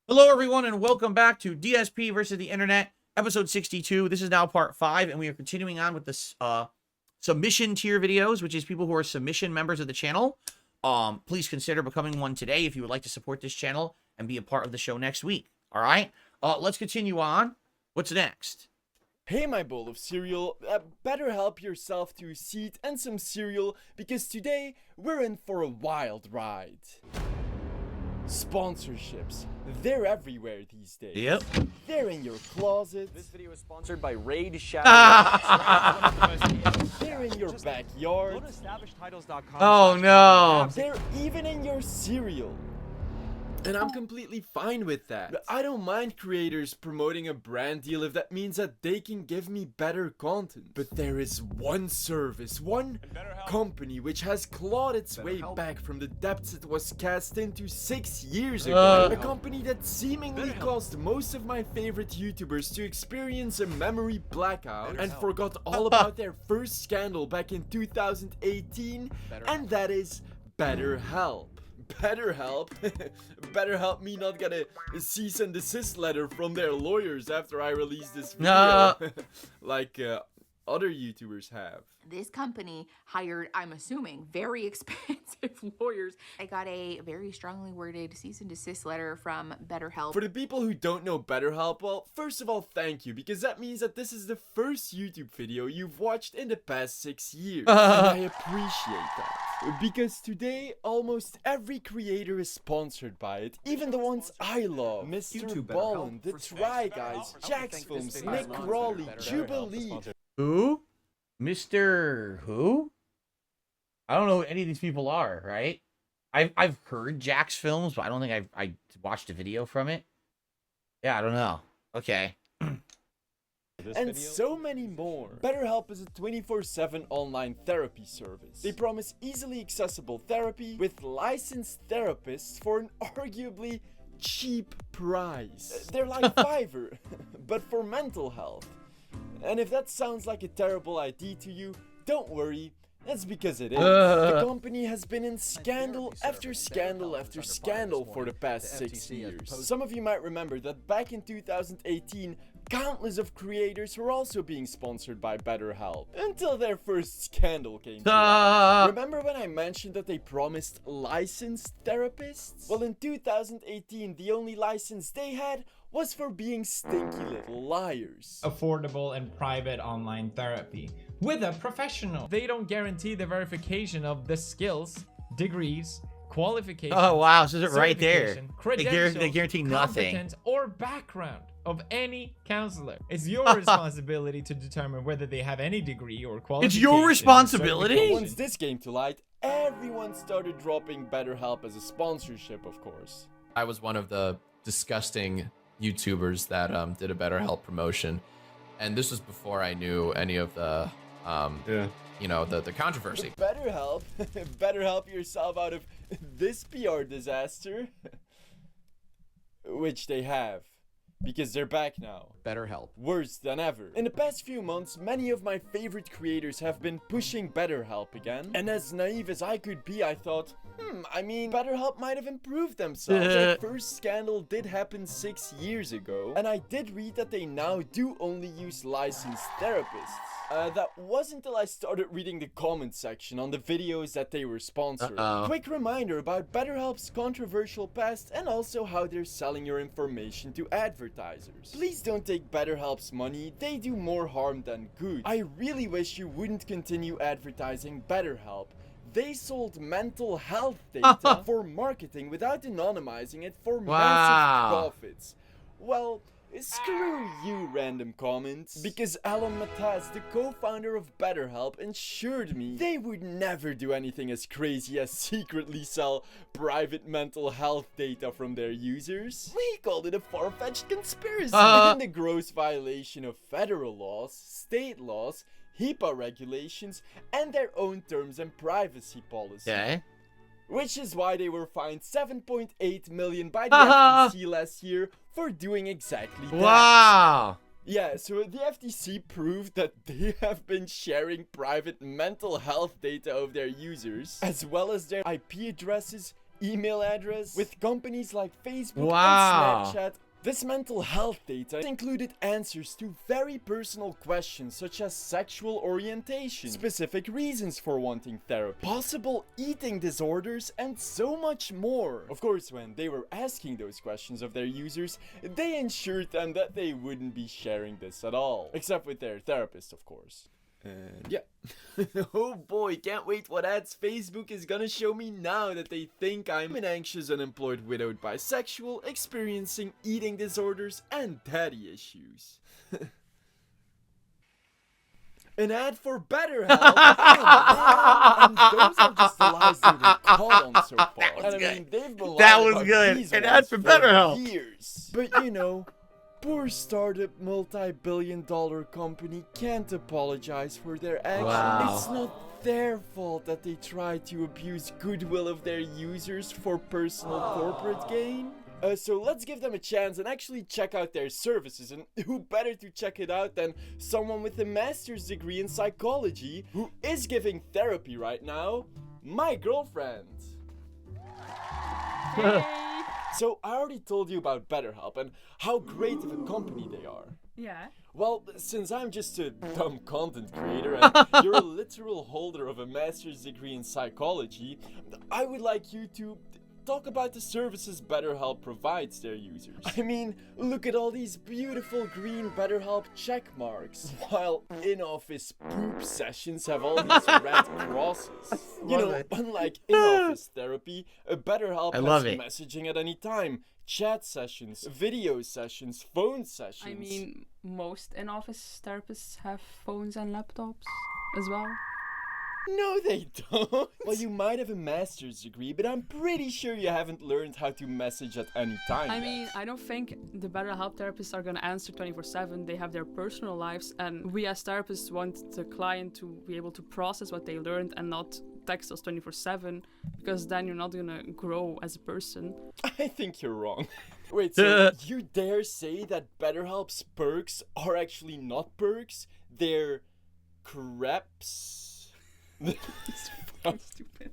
Hello, everyone, and welcome back to DSP versus the Internet, episode 62. This is now part 5, and we are continuing on with this submission tier videos, which is people who are submission members of the channel. Please consider becoming one today if you would like to support this channel and be a part of the show next week. All right, let's continue on. What's next? Hey my bowl of cereal, better help yourself to a seat and some cereal because today we're in for a wild ride. Sponsorships, they're everywhere these days. Yep. They're in your closet. This video is sponsored by Raid Shadow. They're in your backyard. Go to establishedtitles.com. Oh, no. They're even in your cereal. And I'm completely fine with that. I don't mind creators promoting a brand deal if that means that they can give me better content. But there is one service, one company which has clawed its way back from the depths it was cast into 6 years ago. A company that seemingly caused most of my favorite YouTubers to experience a memory blackout and forgot all about their first scandal back in 2018, and that is BetterHelp. BetterHelp? BetterHelp me not get a cease and desist letter from their lawyers after I release this video. Like other YouTubers have. This company hired, I'm assuming, very expensive lawyers. I got a very strongly worded cease and desist letter from BetterHelp. For the people who don't know BetterHelp, well, first of all, thank you, because that means that this is the first YouTube video you've watched in the past 6 years. And I appreciate that. Because today, almost every creator is sponsored by it, even the ones I love. Mr. Ballin, The Try Guys, Jax Films, Nick Crawley, Jubilee. Who? Mr. Who? I don't know who any of these people are, right? I've heard Jax Films, but I don't think I watched a video from it. Yeah, I don't know. Okay. And so many more. BetterHelp is a 24/7 online therapy service. They promise easily accessible therapy with licensed therapists for an arguably cheap price. They're like Fiverr, but for mental health. And if that sounds like a terrible idea to you, don't worry. That's because it is. The company has been in scandal after scandal after scandal for the past 6 years. Some of you might remember that back in 2018, countless of creators were also being sponsored by BetterHelp until their first scandal came to light. Remember when I mentioned that they promised licensed therapists? Well, in 2018, the only license they had was for being stinky little liars. Affordable and private online therapy with a professional. They don't guarantee the verification of the skills, degrees, qualifications. Oh, wow. So is it right there? Credentials, They guarantee nothing. competence, or background of any counselor. It's your responsibility to determine whether they have any degree or qualification. It's your responsibility? But once this came to light, everyone started dropping BetterHelp as a sponsorship, of course. I was one of the disgusting YouTubers that did a BetterHelp promotion, and this was before I knew any of the you know, the controversy. BetterHelp, better help yourself out of this PR disaster, which they have. Because they're back now. BetterHelp. Worse than ever. In the past few months, many of my favorite creators have been pushing BetterHelp again. And as naive as I could be, I thought, I mean, BetterHelp might have improved themselves. Their first scandal did happen 6 years ago. And I did read that they now do only use licensed therapists. That wasn't until I started reading the comment section on the videos that they were sponsored. Quick reminder about BetterHelp's controversial past and also how they're selling your information to advertisers. Please don't take BetterHelp's money, they do more harm than good. I really wish you wouldn't continue advertising BetterHelp. They sold mental health data for marketing without anonymizing it for massive profits. Well, screw you, random comments. Because Alan Mattaz, the co-founder of BetterHelp, assured me they would never do anything as crazy as secretly sell private mental health data from their users. He called it a far-fetched conspiracy and a gross violation of federal laws, state laws, HIPAA regulations, and their own terms and privacy policy. Okay. Which is why they were fined $7.8 million by the FTC last year for doing exactly that. Wow. Yeah, so the FTC proved that they have been sharing private mental health data of their users, as well as their IP addresses, email address. With companies like Facebook Wow. and Snapchat, this mental health data included answers to very personal questions such as sexual orientation, specific reasons for wanting therapy, possible eating disorders, and so much more. Of course, when they were asking those questions of their users, they ensured them that they wouldn't be sharing this at all. Except with their therapist, of course. And yeah. Oh boy, can't wait what ads Facebook is gonna show me now that they think I'm an anxious, unemployed, widowed bisexual experiencing eating disorders and daddy issues. An ad for BetterHelp. And those are just the lies they were caught on so far. And I mean, they've been That lying was about good. these An ones ad for BetterHelp. years. But you know, poor startup multi-billion-dollar company can't apologize for their actions. Wow. It's not their fault that they try to abuse goodwill of their users for personal corporate gain. So let's give them a chance and actually check out their services. And who better to check it out than someone with a master's degree in psychology who is giving therapy right now? My girlfriend. So I already told you about BetterHelp and how great of a company they are. Yeah. Well, since I'm just a dumb content creator and you're a literal holder of a master's degree in psychology, I would like you to talk about the services BetterHelp provides their users. I mean, look at all these beautiful green BetterHelp check marks, while in-office poop sessions have all these red crosses. You know, unlike in-office therapy, BetterHelp I has love it. messaging at any time, chat sessions, video sessions, phone sessions. I mean, most in-office therapists have phones and laptops as well. No, they don't. Well, you might have a master's degree, but I'm pretty sure you haven't learned how to message at any time. I yet. mean, I don't think the BetterHelp therapists are going to answer 24/7. They have their personal lives, and we as therapists want the client to be able to process what they learned and not text us 24/7, because then you're not going to grow as a person. I think you're wrong. Wait, so you dare say that BetterHelp's perks are actually not perks? They're creps? So stupid.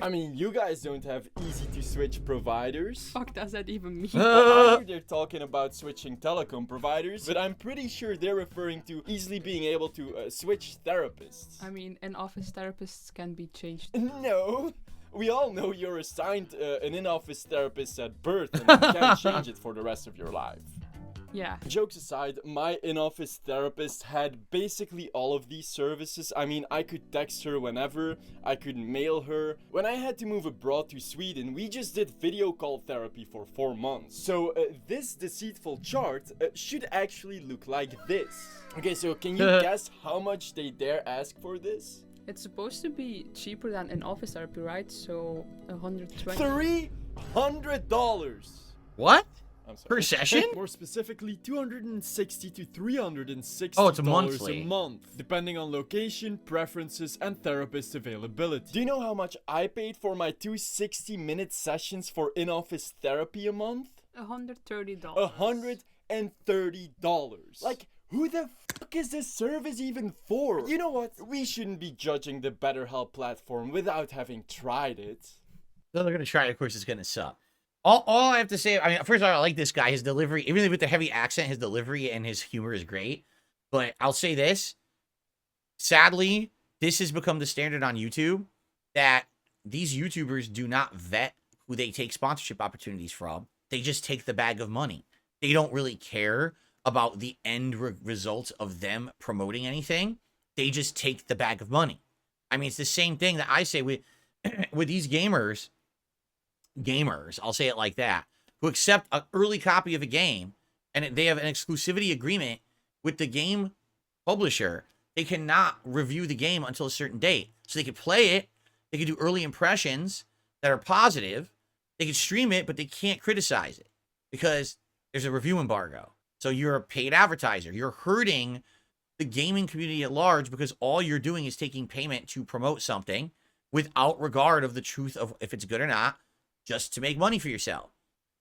I mean, you guys don't have easy to switch providers. Fuck does that even mean? I heard they're talking about switching telecom providers, but I'm pretty sure they're referring to easily being able to switch therapists. I mean, in-office therapists can be changed. No! We all know you're assigned an in-office therapist at birth and you can't change it for the rest of your life. Yeah. Jokes aside, my in-office therapist had basically all of these services. I mean, I could text her whenever, I could mail her. When I had to move abroad to Sweden, we just did video call therapy for 4 months. So this deceitful chart should actually look like this. Okay, so can you guess how much they dare ask for this? It's supposed to be cheaper than in-office therapy, right? So $120. $300! What? I'm sorry. Per session? More specifically, $260 to $360 Oh, it's a monthly. a month, depending on location, preferences, and therapist availability. Do you know how much I paid for my 2 60-minute sessions for in-office therapy a month? $130. $130. Like, who the fuck is this service even for? You know what? We shouldn't be judging the BetterHelp platform without having tried it. So they're gonna try it. Of course, it's gonna suck. All I have to say, I mean, first of all, I like this guy. His delivery, even with the heavy accent, his delivery and his humor is great. But I'll say this. Sadly, this has become the standard on YouTube that these YouTubers do not vet who they take sponsorship opportunities from. They just take the bag of money. They don't really care about the end results of them promoting anything. They just take the bag of money. I mean, it's the same thing that I say with these gamers, I'll say it like that, who accept an early copy of a game and they have an exclusivity agreement with the game publisher. They cannot review the game until a certain date. So they can play it, they can do early impressions that are positive, they can stream it, but they can't criticize it because there's a review embargo. So you're a paid advertiser. You're hurting the gaming community at large because all you're doing is taking payment to promote something without regard of the truth of if it's good or not, just to make money for yourself.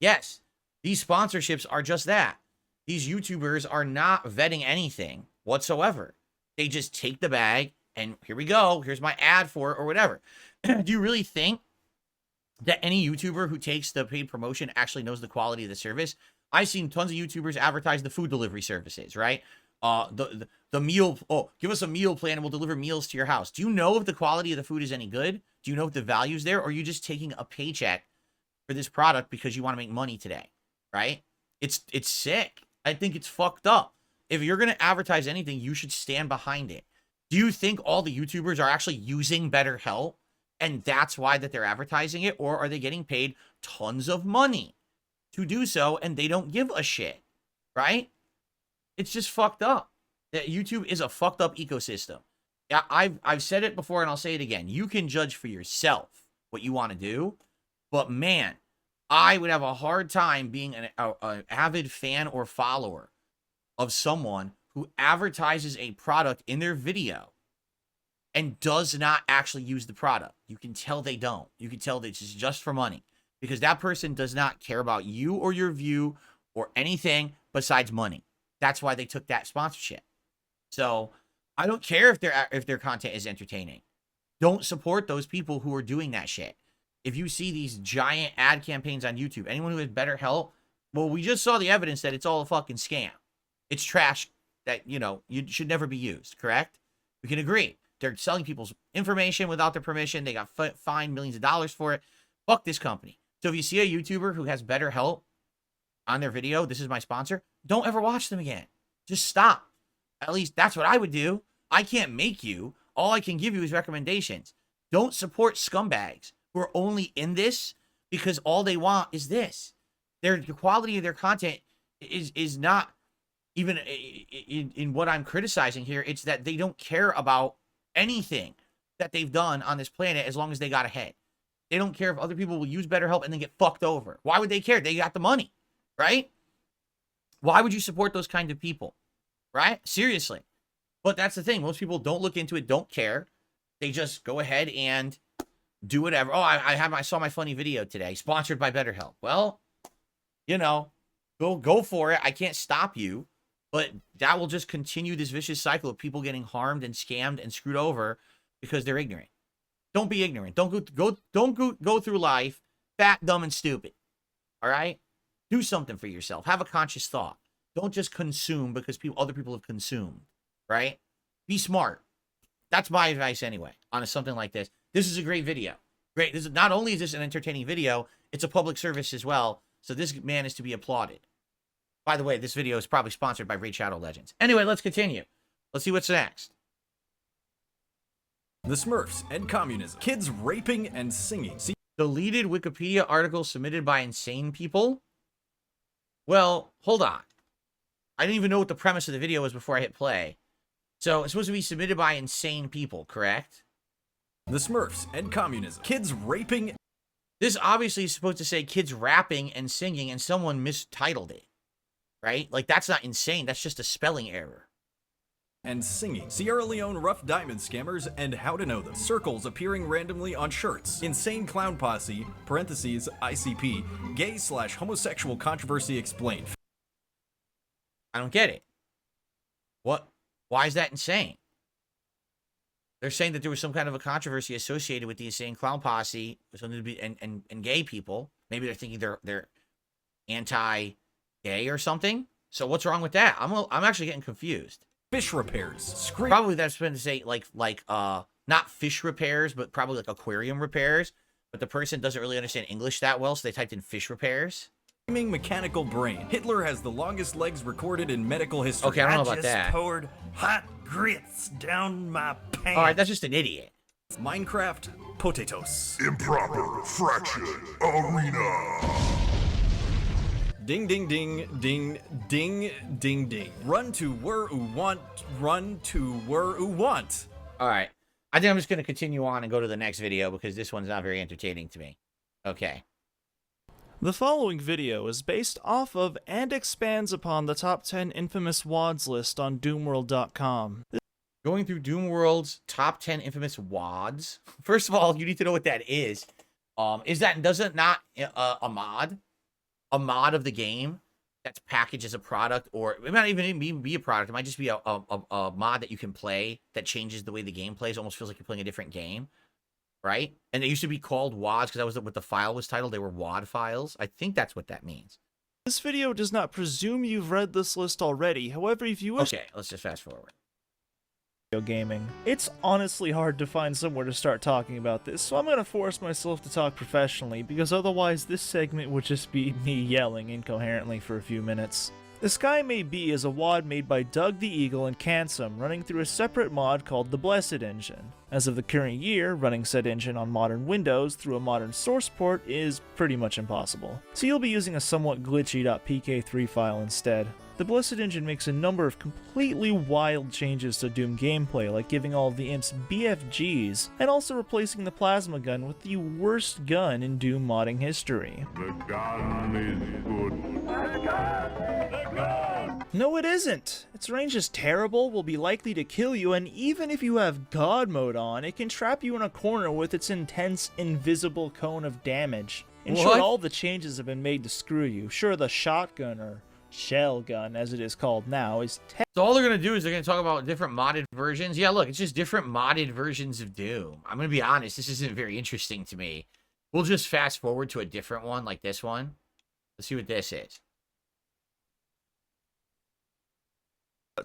Yes, these sponsorships are just that. These YouTubers are not vetting anything whatsoever. They just take the bag and here we go. Here's my ad for it or whatever. Do you really think that any YouTuber who takes the paid promotion actually knows the quality of the service. I've seen tons of YouTubers advertise the food delivery services, right? The meal, oh, give us a meal plan and we'll deliver meals to your house. Do you know if the quality of the food is any good? Do you know if the value's there? Or are you just taking a paycheck for this product because you want to make money today, right? It's sick. I think it's fucked up. If you're going to advertise anything, you should stand behind it. Do you think all the YouTubers are actually using BetterHelp and that's why that they're advertising it? Or are they getting paid tons of money to do so and they don't give a shit, right? It's just fucked up. That YouTube is a fucked up ecosystem. Yeah, I've said it before and I'll say it again. You can judge for yourself what you want to do, but man, I would have a hard time being an avid fan or follower of someone who advertises a product in their video and does not actually use the product. You can tell they don't. You can tell that it's just for money because that person does not care about you or your view or anything besides money. That's why they took that sponsorship. So I don't care if their content is entertaining. Don't support those people who are doing that shit. If you see these giant ad campaigns on YouTube, anyone who has BetterHelp, well, we just saw the evidence that it's all a fucking scam. It's trash that, you know, you should never be used, correct? We can agree. They're selling people's information without their permission. They got fined millions of dollars for it. Fuck this company. So if you see a YouTuber who has BetterHelp on their video, this is my sponsor, don't ever watch them again. Just stop. At least that's what I would do. I can't make you. All I can give you is recommendations. Don't support scumbags who are only in this because all they want is this. The quality of their content is not even in what I'm criticizing here. It's that they don't care about anything that they've done on this planet as long as they got ahead. They don't care if other people will use BetterHelp and then get fucked over. Why would they care? They got the money, right? Why would you support those kind of people, right? Seriously. But that's the thing. Most people don't look into it, don't care. They just go ahead and do whatever. Oh, I saw my funny video today, sponsored by BetterHelp. Well, you know, go for it. I can't stop you, but that will just continue this vicious cycle of people getting harmed and scammed and screwed over because they're ignorant. Don't be ignorant. Don't go through life fat, dumb, and stupid. All right? Do something for yourself. Have a conscious thought. Don't just consume because other people have consumed. Right? Be smart. That's my advice anyway on something like this. This is a great video. Great. Not only is this an entertaining video, it's a public service as well. So this man is to be applauded. By the way, this video is probably sponsored by Raid Shadow Legends. Anyway, let's continue. Let's see what's next. The Smurfs and communism. Kids raping and singing. Deleted Wikipedia article submitted by insane people? Well, hold on. I didn't even know what the premise of the video was before I hit play. So it's supposed to be submitted by insane people, correct? The Smurfs and communism. Kids raping. This obviously is supposed to say kids rapping and singing, and someone mistitled it. Right? Like, that's not insane. That's just a spelling error. And singing. Sierra Leone rough diamond scammers and how to know them. Circles appearing randomly on shirts. Insane clown posse, parentheses, ICP, gay/homosexual controversy explained. I don't get it. What? Why is that insane? They're saying that there was some kind of a controversy associated with the insane clown posse, something to be and gay people. Maybe they're thinking they're anti-gay or something. So what's wrong with that? I'm actually getting confused. Fish repairs. Probably that's meant to say like not fish repairs, but probably like aquarium repairs. But the person doesn't really understand English that well, so they typed in fish repairs. Screaming mechanical brain. Hitler has the longest legs recorded in medical history. Okay, I don't know about that. Poured hot grits down my pants. All right, that's just an idiot. Minecraft potatoes. Improper fraction arena. Ding ding ding ding ding ding ding. Run to where you want. Run to where you want. All right, I think I'm just going to continue on and go to the next video because this one's not very entertaining to me. Okay. The following video is based off of and expands upon the top 10 infamous WADs list on doomworld.com. Going through Doomworld's top 10 infamous WADs. First of all, you need to know what that is. Does it not a mod? A mod of the game that's packaged as a product, or it might even be a product. It might just be a mod that you can play that changes the way the game plays. Almost feels like you're playing a different game, right? And they used to be called WADs because that was what the file was titled. They were WAD files. I think that's what that means. This video does not presume you've read this list already. However, if you wish Okay, let's just fast forward. gaming, it's honestly hard to find somewhere to start talking about this, so I'm gonna force myself to talk professionally, because otherwise this segment would just be me yelling incoherently for a few minutes. The Sky May Be is a WAD made by Doug the Eagle and Cansum, running through a separate mod called the Blessed Engine. As of the current year, running said engine on modern Windows through a modern source port is pretty much impossible, so you'll be using a somewhat glitchy .pk3 file instead. The Blessed Engine makes a number of completely wild changes to Doom gameplay, like giving all of the imps BFGs, and also replacing the plasma gun with the worst gun in Doom modding history. The gun is good. No, it isn't! Its range is terrible, will be likely to kill you, and even if you have God mode on, it can trap you in a corner with its intense, invisible cone of damage. In short, all the changes have been made to screw you. Sure, the shotgun, or shell gun as it is called now, is So all they're going to do is they're going to talk about different modded versions. Yeah, look, it's just different modded versions of Doom. I'm going to be honest, this isn't very interesting to me. We'll just fast forward to a different one, like this one. Let's see what this is.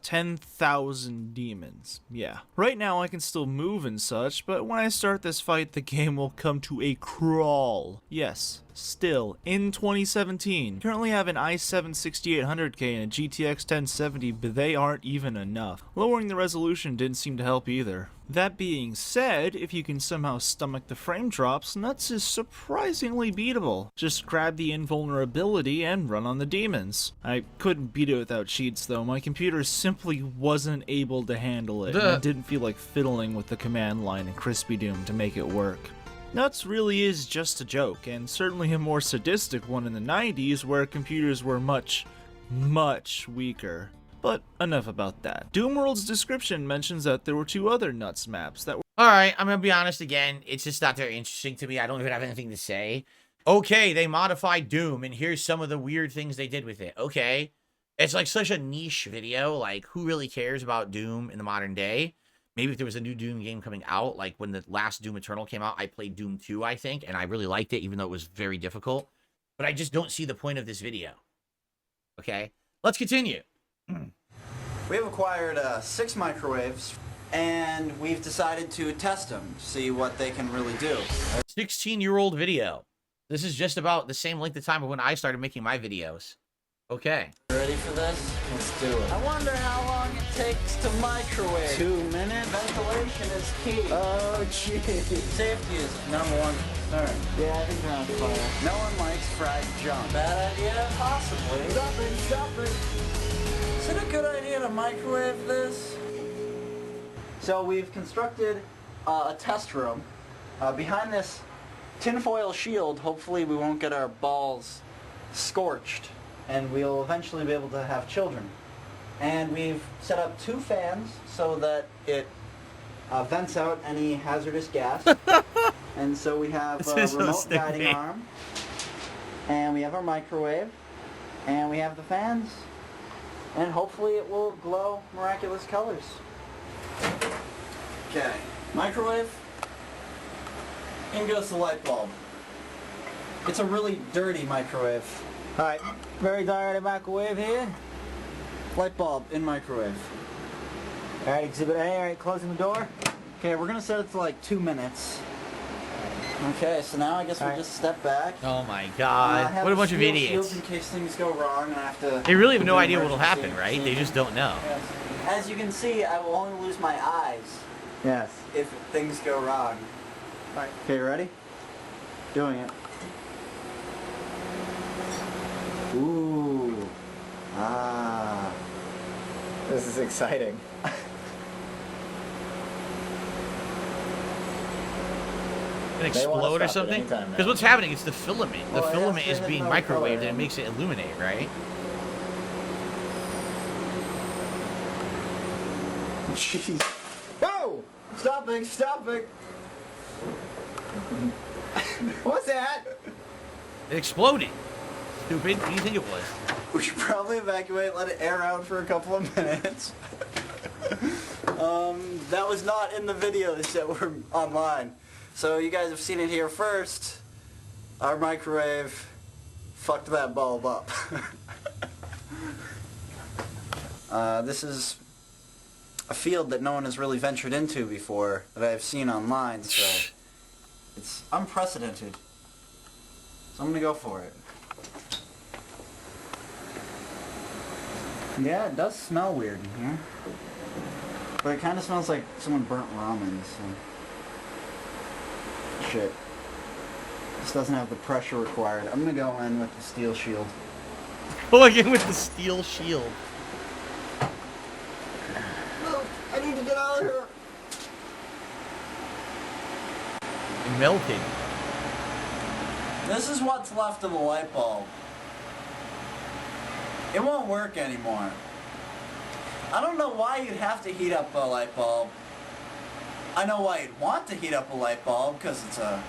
10,000 demons. Yeah. Right now I can still move and such, but when I start this fight, the game will come to a crawl. Yes, still, in 2017. Currently have an i7 6800K and a GTX 1070, but they aren't even enough. Lowering the resolution didn't seem to help either. That being said, if you can somehow stomach the frame drops, Nuts is surprisingly beatable. Just grab the invulnerability and run on the demons. I couldn't beat it without cheats though, my computer simply wasn't able to handle it, and I didn't feel like fiddling with the command line in Crispy Doom to make it work. Nuts really is just a joke, and certainly a more sadistic one in the 90s where computers were much, much weaker. But enough about that. Doomworld's description mentions that there were 2 other Nuts maps that were— Alright, I'm going to be honest again. It's just not very interesting to me. I don't even have anything to say. Okay, they modified Doom, and here's some of the weird things they did with it. Okay. It's like such a niche video. Like, who really cares about Doom in the modern day? Maybe if there was a new Doom game coming out, like when the last Doom Eternal came out, I played Doom 2, I think, and I really liked it, even though it was very difficult. But I just don't see the point of this video. Okay? Let's continue. We have acquired 6 microwaves, and we've decided to test them, see what they can really do. 16-year-old video. This is just about the same length of time of when I started making my videos. Okay. Ready for this? Let's do it. I wonder how long it takes to microwave. 2 minutes? Ventilation is key. Oh, jeez. Safety is #1 concern. Yeah, I think around fire. No one likes fried junk. Bad idea? Possibly. Stop it, stop it. Is it a good idea to microwave this? So we've constructed a test room. Behind this tinfoil shield, hopefully we won't get our balls scorched, and we'll eventually be able to have children. And we've set up 2 fans so that it vents out any hazardous gas. And so we have a remote guiding arm, and we have our microwave, and we have the fans, and hopefully it will glow miraculous colors. Okay, microwave, in goes the light bulb. It's a really dirty microwave. Alright, very dirty microwave here. Light bulb in microwave. Alright, exhibit A, alright, closing the door. Okay, we're gonna set it to like 2 minutes. Okay, so now I guess we'll just step back. Oh my god. What a bunch of idiots. In case things go wrong and I have to... They really have no idea what will happen, right? They just don't know. Yes. As you can see, I will only lose my eyes. Yes. If things go wrong. Alright. Okay, ready? Doing it. Ooh. Ah. This is exciting. An explode or something? Because what's happening is the filament. The filament is being microwaved and it makes it illuminate, right? Jeez. Whoa! Stop it! Stop it! What's that? It exploded. Stupid. What do you think it was? We should probably evacuate, let it air out for a couple of minutes. That was not in the videos that were online. So you guys have seen it here first. Our microwave fucked that bulb up. This is a field that no one has really ventured into before, that I've seen online, so it's unprecedented. So I'm gonna go for it. Yeah, it does smell weird in here. But it kind of smells like someone burnt ramen, so... Shit. This doesn't have the pressure required. I'm gonna go in with the steel shield. Go again with the steel shield. No, I need to get out of here. It melted. This is what's left of the light bulb. It won't work anymore. I don't know why you'd have to heat up a light bulb. I know why you'd want to heat up a light bulb, because it's a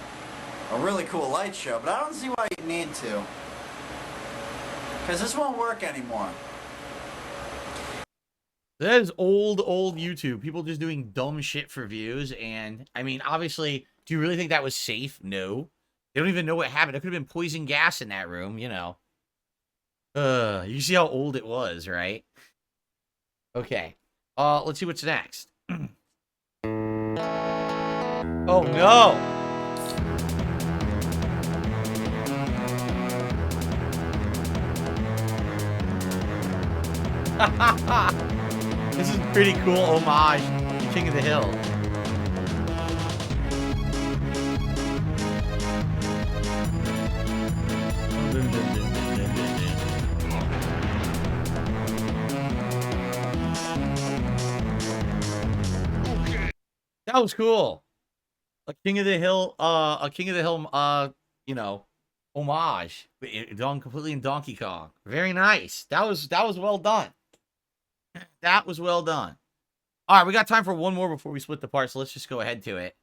really cool light show, but I don't see why you need to. Because this won't work anymore. That is old YouTube. People just doing dumb shit for views, and, I mean, obviously, do you really think that was safe? No. They don't even know what happened. There could have been poison gas in that room, you know. You see how old it was, right? Okay. Let's see what's next. Oh, no! This is a pretty cool homage to King of the Hill. That was cool. A King of the Hill, you know, homage. Done completely in Donkey Kong. Very nice. That was well done. That was well done. All right, we got time for one more before we split the part, so let's just go ahead to it.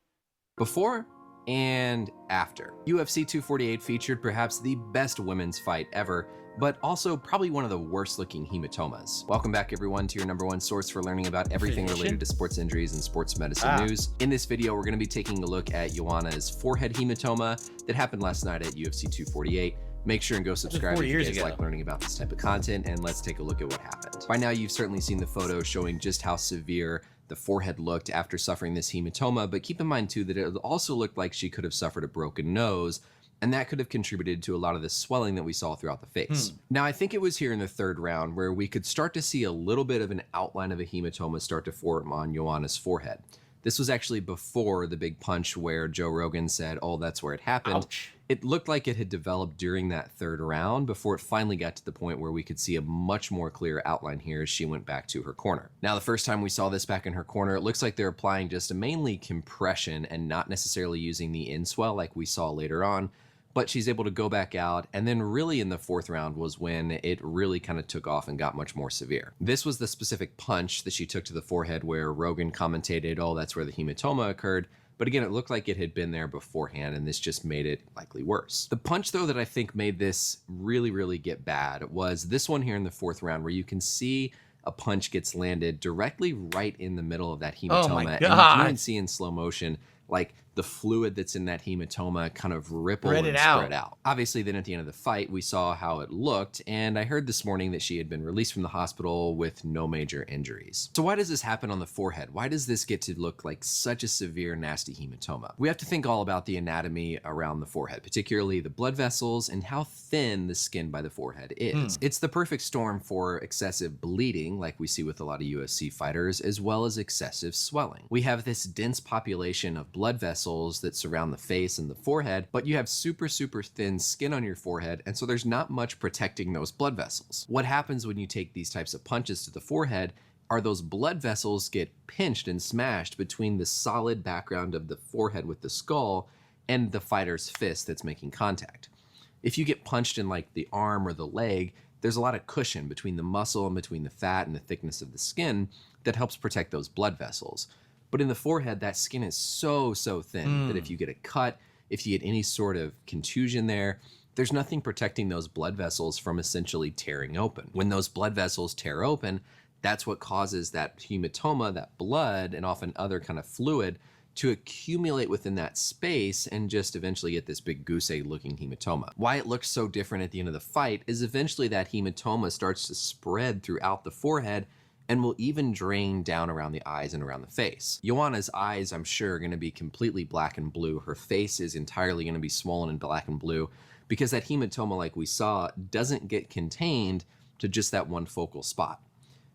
Before and after. UFC 248 featured perhaps the best women's fight ever, but also probably one of the worst looking hematomas. Welcome back everyone to your #1 source for learning about everything related to sports injuries and sports medicine news. In this video, we're gonna be taking a look at Joanna's forehead hematoma that happened last night at UFC 248. Make sure and go subscribe if you guys like learning about this type of content, and let's take a look at what happened. By now, you've certainly seen the photo showing just how severe the forehead looked after suffering this hematoma, but keep in mind too that it also looked like she could have suffered a broken nose, and that could have contributed to a lot of the swelling that we saw throughout the face. Now, I think it was here in the third round where we could start to see a little bit of an outline of a hematoma start to form on Joanna's forehead. This was actually before the big punch where Joe Rogan said, oh, that's where it happened. Ouch. It looked like it had developed during that third round before it finally got to the point where we could see a much more clear outline here as she went back to her corner. Now, the first time we saw this back in her corner, it looks like they're applying just a mainly compression and not necessarily using the inswell like we saw later on, but she's able to go back out, and then really in the fourth round was when it really kind of took off and got much more severe. This was the specific punch that she took to the forehead where Rogan commentated, oh, that's where the hematoma occurred. But again, it looked like it had been there beforehand, and this just made it likely worse. The punch, though, that I think made this really, really get bad was this one here in the fourth round, where you can see a punch gets landed directly right in the middle of that hematoma. Oh my and you God. can even see in slow motion, like the fluid that's in that hematoma kind of ripple and spread out. Obviously, then at the end of the fight, we saw how it looked, and I heard this morning that she had been released from the hospital with no major injuries. So why does this happen on the forehead? Why does this get to look like such a severe, nasty hematoma? We have to think all about the anatomy around the forehead, particularly the blood vessels and how thin the skin by the forehead is. It's the perfect storm for excessive bleeding, like we see with a lot of UFC fighters, as well as excessive swelling. We have this dense population of blood vessels that surround the face and the forehead, but you have super thin skin on your forehead, and so there's not much protecting those blood vessels. What happens when you take these types of punches to the forehead are those blood vessels get pinched and smashed between the solid background of the forehead with the skull and the fighter's fist that's making contact. If you get punched in like the arm or the leg, there's a lot of cushion between the muscle and between the fat and the thickness of the skin that helps protect those blood vessels. But in the forehead, that skin is so thin that if you get a cut, if you get any sort of contusion there, there's nothing protecting those blood vessels from essentially tearing open. When those blood vessels tear open, that's what causes that hematoma, that blood, and often other kind of fluid to accumulate within that space and just eventually get this big goose egg looking hematoma. Why it looks so different at the end of the fight is eventually that hematoma starts to spread throughout the forehead and will even drain down around the eyes and around the face. Joanna's eyes, I'm sure, are going to be completely black and blue. Her face is entirely going to be swollen and black and blue because that hematoma, like we saw, doesn't get contained to just that one focal spot.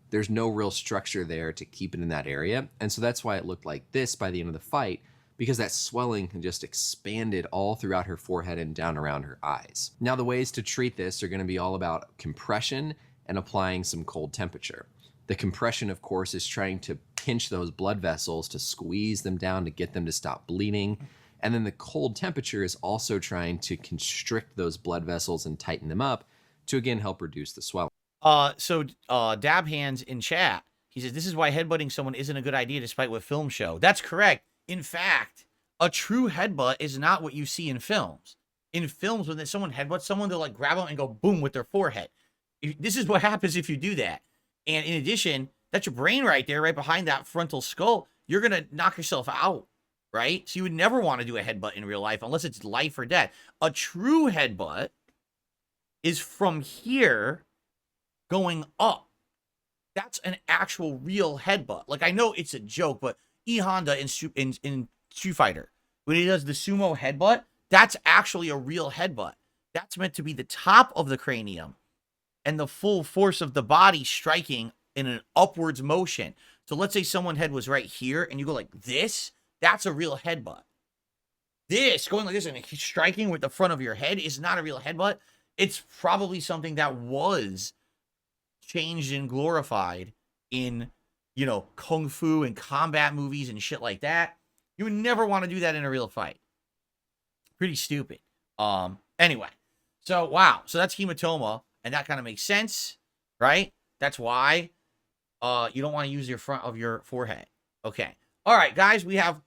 There's no real structure there to keep it in that area, and so that's why it looked like this by the end of the fight, because that swelling just expanded all throughout her forehead and down around her eyes. Now, the ways to treat this are going to be all about compression and applying some cold temperature. The compression, of course, is trying to pinch those blood vessels to squeeze them down to get them to stop bleeding. And then the cold temperature is also trying to constrict those blood vessels and tighten them up to, again, help reduce the swelling. So Dab Hands in chat, he says, this is why headbutting someone isn't a good idea despite what films show. That's correct. In fact, a true headbutt is not what you see in films. In films, when someone headbutts someone, they'll like grab them and go boom with their forehead. This is what happens if you do that. And in addition, that's your brain right there, right behind that frontal skull. You're going to knock yourself out, right? So you would never want to do a headbutt in real life unless it's life or death. A true headbutt is from here going up. That's an actual real headbutt. Like, I know it's a joke, but E Honda in Street Fighter, when he does the sumo headbutt, that's actually a real headbutt. That's meant to be the top of the cranium and the full force of the body striking in an upwards motion. So let's say someone's head was right here and you go like this, that's a real headbutt. This, going like this and striking with the front of your head is not a real headbutt. It's probably something that was changed and glorified in, you know, kung fu and combat movies and shit like that. You would never want to do that in a real fight. Pretty stupid. Anyway, so wow, so that's hematoma, and that kind of makes sense, right? That's why you don't want to use your front of your forehead. Okay. All right, guys, we have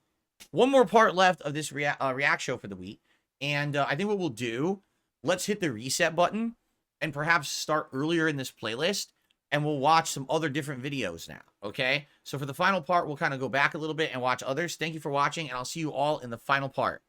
one more part left of this react show for the week, and I think what we'll do, let's hit the reset button and perhaps start earlier in this playlist, and we'll watch some other different videos now, okay? So for the final part, we'll kind of go back a little bit and watch others. Thank you for watching, and I'll see you all in the final part.